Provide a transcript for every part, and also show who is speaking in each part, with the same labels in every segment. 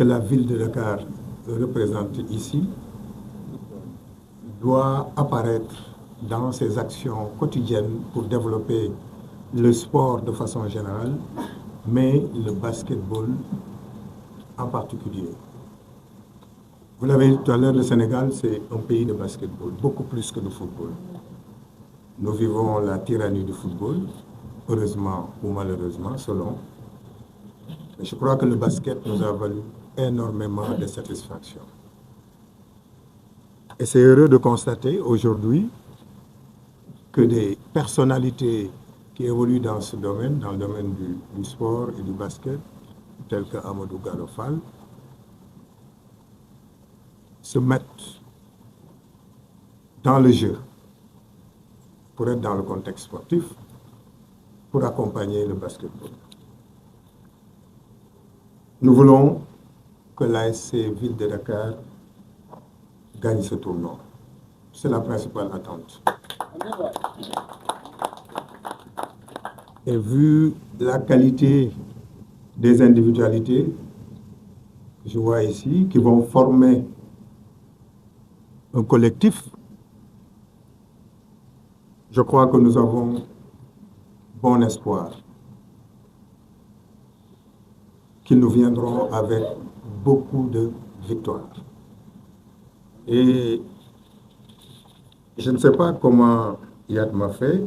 Speaker 1: que la ville de Dakar représente ici doit apparaître dans ses actions quotidiennes pour développer le sport de façon générale, mais le basketball en particulier. Vous l'avez dit tout à l'heure, le Sénégal, c'est un pays de basketball, beaucoup plus que de football. Nous vivons la tyrannie du football, heureusement ou malheureusement, selon. Mais je crois que le basket nous a valu énormément de satisfaction. Et c'est heureux de constater aujourd'hui que des personnalités qui évoluent dans ce domaine, dans le domaine du sport et du basket, tels que Amadou Gallo Fall, se mettent dans le jeu pour être dans le contexte sportif, pour accompagner le basketball. Nous voulons que l'ASC Ville de Dakar gagne ce tournoi. C'est la principale attente. Et vu la qualité des individualités que je vois ici, qui vont former un collectif, je crois que nous avons bon espoir qu'ils nous viendront avec beaucoup de victoires. Et je ne sais pas comment Yad m'a fait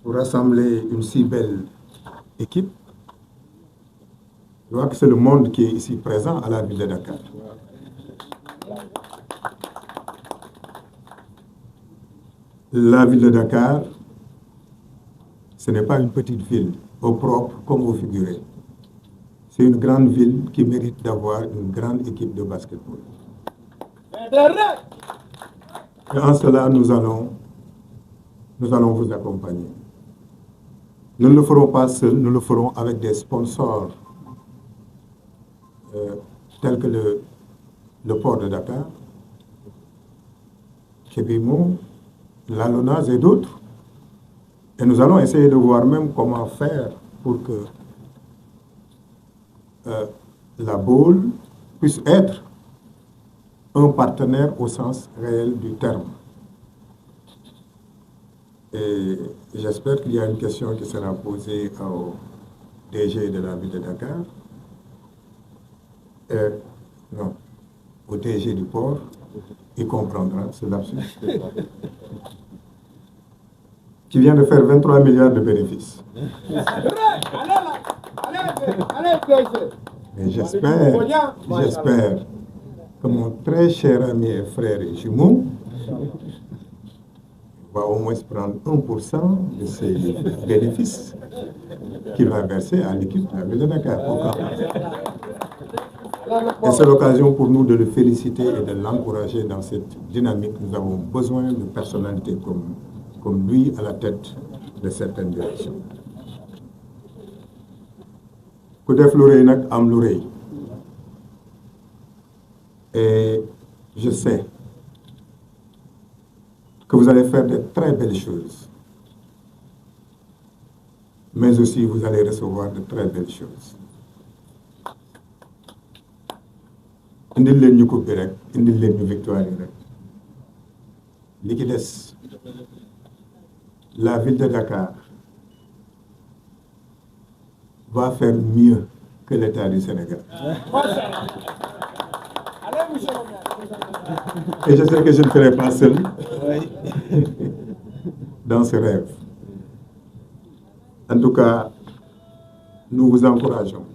Speaker 1: pour rassembler une si belle équipe. Je crois que c'est le monde qui est ici présent à la ville de Dakar. La ville de Dakar, ce n'est pas une petite ville, au propre comme au figuré. C'est une grande ville qui mérite d'avoir une grande équipe de basketball. Et en cela, nous allons vous accompagner. Nous ne le ferons pas seuls, nous le ferons avec des sponsors tels que le port de Dakar, Kébimo, l'Alonaz et d'autres. Et nous allons essayer de voir même comment faire pour que la Baule puisse être un partenaire au sens réel du terme. Et j'espère qu'il y a une question qui sera posée au DG de la ville de Dakar, non, au DG du port, il comprendra ce lapsus, qui vient de faire 23 milliards de bénéfices. Mais j'espère que mon très cher ami et frère et jumeau va au moins prendre 1% de ces bénéfices qu'il va verser à l'équipe de la ville de Dakar. Et c'est l'occasion pour nous de le féliciter et de l'encourager dans cette dynamique. Nous avons besoin de personnalités comme lui à la tête de certaines directions. Ku def lu rëy nag am lu rëy. Et je sais que vous allez faire de très belles choses. Mais aussi vous allez recevoir de très belles choses. Indil leen ñu coupe bi rek, indil leen ñu victoire yi rek. Li ci des, la ville de Dakar va faire mieux que l'État du Sénégal. Et je sais que je ne serai pas seul dans ce rêve. En tout cas, nous vous encourageons.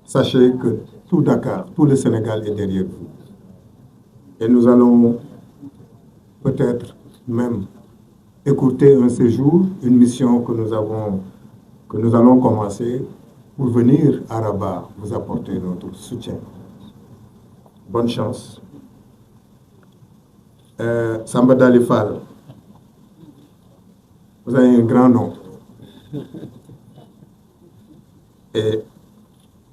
Speaker 1: Sachez que tout Dakar, tout le Sénégal est derrière vous. Et nous allons peut-être même écouter un séjour, une mission que nous allons commencer pour venir à Rabat vous apporter notre soutien. Bonne chance. Samba Dali Fall, vous avez un grand nom. Et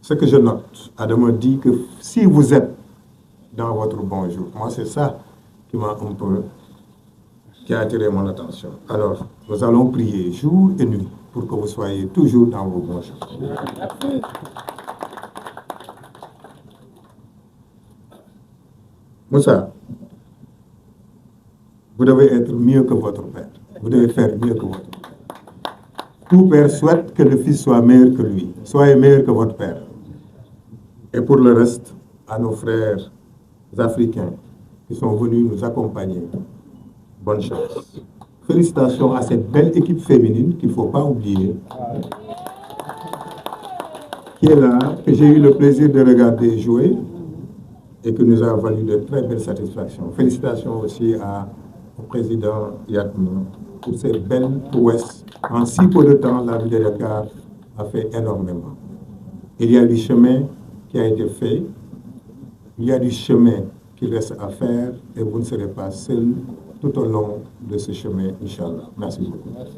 Speaker 1: ce que je note, Adam dit que si vous êtes dans votre bon jour, moi c'est ça qui a attiré mon attention. Alors, nous allons prier jour et nuit pour que vous soyez toujours dans vos bons chemins.
Speaker 2: Merci.
Speaker 1: Moussa, vous devez être mieux que votre père. Vous devez faire mieux que votre père. Tout père souhaite que le fils soit meilleur que lui. Soyez meilleur que votre père. Et pour le reste, à nos frères africains qui sont venus nous accompagner, bonne chance. Félicitations à cette belle équipe féminine qu'il ne faut pas oublier, qui est là, que j'ai eu le plaisir de regarder jouer et que nous a valu de très belles satisfactions. Félicitations aussi au président Yatma pour ces belles prouesses. En si peu de temps, la ville de Dakar a fait énormément. Il y a du chemin qui a été fait, il y a du chemin qui reste à faire et vous ne serez pas seul tout au long de ce chemin, Inch'Allah. Merci beaucoup.
Speaker 2: Merci.